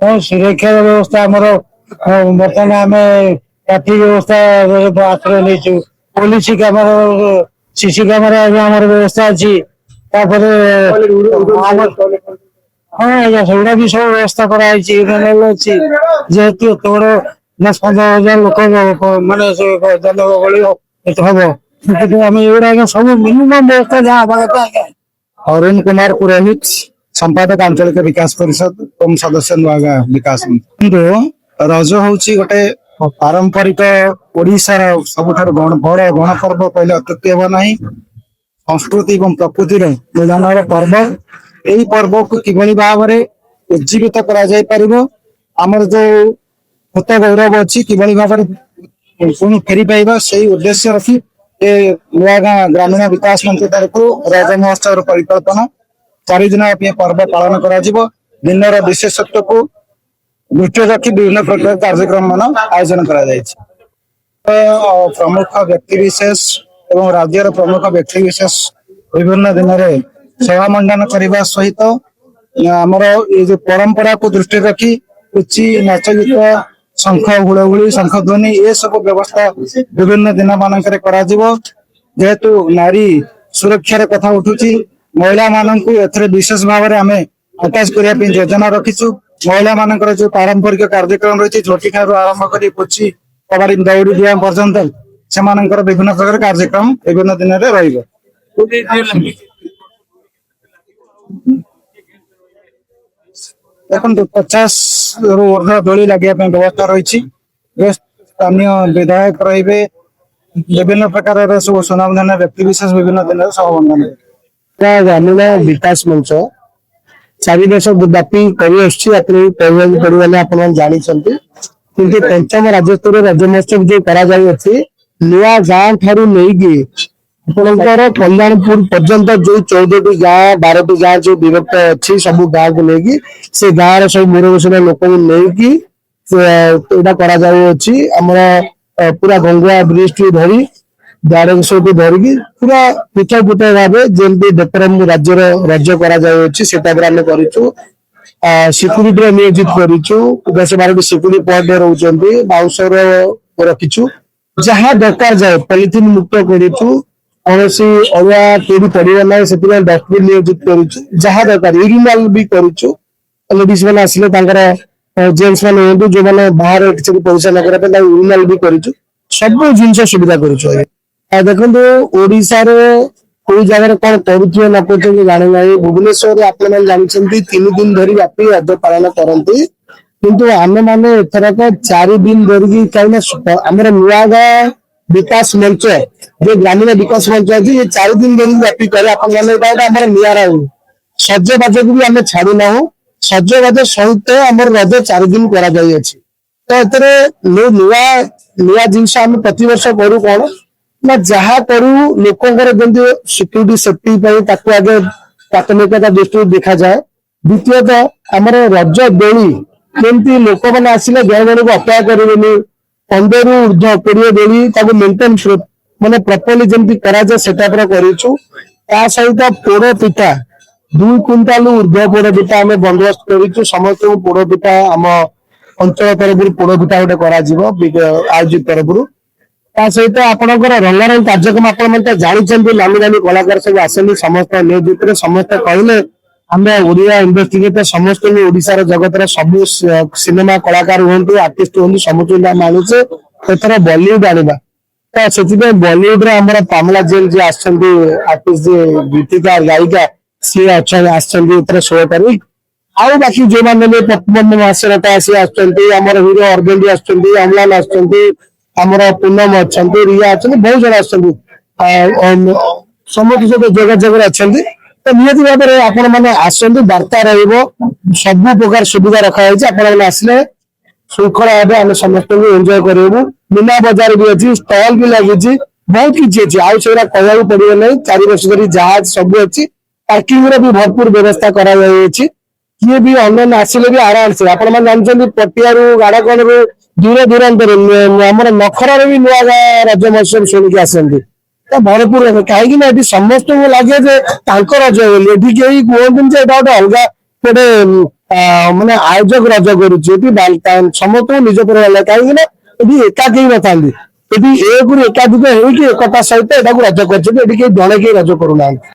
सुरक्षा व्यवस्था आमर बर्तमान आम ट्राफिक व्यवस्था हाथ नहीं पुलिस कैमरा सीसी कैमरा आमर व्यवस्था अच्छी हाँ आज्ञा सेगुड़ा भी सब व्यवस्था कराई अच्छी जेहेतु एत बड़ 10-15,000 लोक मानने जनगहली हम आम एगुड़ा सब मिनिमम व्यवस्था जहाँ हवा कथा अरुण कुमार पुरोहित संपादक आंचलिक विकास परिषद एवं सदस्य नुआगा विकास किंतु रज हूँ गोटे पारंपरिक ओडिशार सबुठार बड़ गणपर्व कहले अत्युक्ति हे ना संस्कृति और प्रकृति मिलन पर्व यही पर्व को किभली भाव में उज्जीवित आमर जो भूत गौरव अच्छी किभली भाव में फेरी पाइबा से उद्देश्य रखी नुआगा ग्रामीण विकास मंत्री तरफ रज महोत्सव परिकल्पना 4 दिन पर्व पालन कर दिन विशेषत्व को दृष्टि रखी विभिन्न प्रकार कार्यक्रम मान आयोजन कर प्रमुख व्यक्ति विशेष एवं राज्यर प्रमुख व्यक्ति विशेष विभिन्न दिन में सभा मंडन करने सहित आमर ये जो परंपरा को दृष्टि रखी पुची नाच गीत शंख हुड़हुड़ी शंख ध्वनि ये सब व्यवस्था विभिन्न दिन मानक जेहेतु नारी सुरक्षार कथा उठुची महिला मानक विशेष भाव में आम अटैच करने योजना रखीचु महिला मानकर जो पारंपरिक कार्यक्रम रही झोटी खार आरंभ कर पुची कबाड़ी दौड़ी दिया पर्यंत से विभिन्न प्रकार कार्यक्रम विभिन्न दिन में रही देखो 50 रु ऊर्ध्व दोली लगे व्यवस्था रही स्थानीय विधायक रे विभिन्न प्रकार सब सुनामधान व्यक्ति विशेष विभिन्न दिन सहबंधन ग्रामीण विकास मंच 4 वर्ष व्यापी कर जानते किंतु पंचम राज्य स्तर राज्य महोत्सव जो कर नुआ गांव ठारू नहीं आपंकर कल्याणपुर पर्यंत जो 14टी गाँ 12टी गाँ जो विभक्त अच्छी सब गाँव को लेकिन से गाँव सब मूरबसना लोक नहीं पूरा गंगुआ ब्रिज टू धरी द्वारकेश्वर टू धरिकी पूरा पृथक पृथक भाव जमी डेकोरम राज्यर राज्य कर सिक्यूरीटी नियोजित करूँ 10-12टी सिक्यूरीटी पॉइंट रोचे बाउंसर रखीचु जहाँ दरकार जाए पॉलिथिन मुक्त करूँ कौन अड़ुआ केड़ी पड़ा ना से डस्टबिन नियोजित करूँ जहाँ दरकार यूरिनाल भी करूँ लेडीज मैंने आसिले जेन्ट्स मैंने जो मैंने बाहर पैसा न करने यूरिनाल भी करूँ सब जिन सुविधा करूँ देखो ओडिशार कोई जगह कौन करुवे न करुवे जाने ना भुवनेश्वर आप जानते 3 दिन धरी व्यापी रज पालन करती किंतु आम मैंने एथरक 4 दिन धरिकी कहीं आमर नुआगा विकास मंच जो ग्रामीण विकास मंच अच्छी ये 4 दिन धरिकी व्यापी करे आम निरा सजबाज को भी आम छाड़ू ना सजबाज सहित आम रज 4 दिन कर नुआ जिनस आम प्रति वर्ष करूँ कौन ना जहाँ करूँ लोकंर जमी सिक्यूरीटी सेफ्टी आगे प्राथमिकता दृष्टि देखा जाए द्वितीयतः आमर रज दोली केमती लोक मैंने आसिले जन जन को अपेक्षा करेंगे 15 रु ऊर्ध्व 20 दोली मेन्टेन माने प्रॉपर्ली जमी कराए से करूँ सहित पोड़ पिठा 2 क्विंटाल ऊर्ध्व पोड़ पिठा आम बंदोबस्त करूँ समस्त पोड़ पिठा आम अंचल तरफ पोड़ पिठा गोटे आयोजित तरफ सहित आपंकर रंगारंग कार्यक्रम आप जानते नामी नामी कलाकार सब आसती समस्त नियोजित समस्त कहले आम ओडिया इन्वेस्टिगेटर समस्त ओडिशार जगतर सब सिनेमा कलाकार हूँ आर्टिस्ट हूँ समस्त आम आणुचे एथर बॉलीवुड आने तो से बॉलीवुड आम पामला जेल जी आर्टिस्ट गीतिका गायिका सी आसर 16 तारीख आउ बाकी जो मैंने पद्म महासेना सी आमर हीरो अर्गेंडी आमलान आमर पूनम अच्छा रिया अच्छा बहुत जन समस्त सब जगह जगह अच्छा तो निहत भाव में आपण मैंने आसतु वार्ता सब प्रकार सुविधा रखाई आसले श्रृंखला भाव आम समस्त एंजॉय करूँ मीना बजार भी अच्छी स्टल भी लगी बहुत किसी अच्छी आउ से कहना पड़े ना 4 वर्ष धरी जहाज सब अच्छी पार्किंग भी भरपूर व्यवस्था कर किए भी ऑनलाइन आसिले भी आराम से आप जानते पटियारू गाड़ाकण दूर दूरांतर आमर नखर भी नुआ रज महोत्सव शुणिकी आसती तो भरपूर कहीं समस्त को लगे रज बोली कहीं कहते गोटे अलग गोटे ମାନେ ଆୟୋଜକ ରଜ କରୁଛି ଏଠି ସମସ୍ତଙ୍କୁ ନିଜ ପରେ ଭଲ ଲାଗେ କାହିଁକି ନା ଏଠି ଏକା କେହି ନଥାନ୍ତି ଏଠି ଏକରୁ ଏକାଧିକ ହେଇକି ଏକତା ସହିତ ଏଟାକୁ ରଜ କରିଛନ୍ତି ଏଠି କେହି ଜଣେ କେହି ରଜ କରୁନାହାନ୍ତି।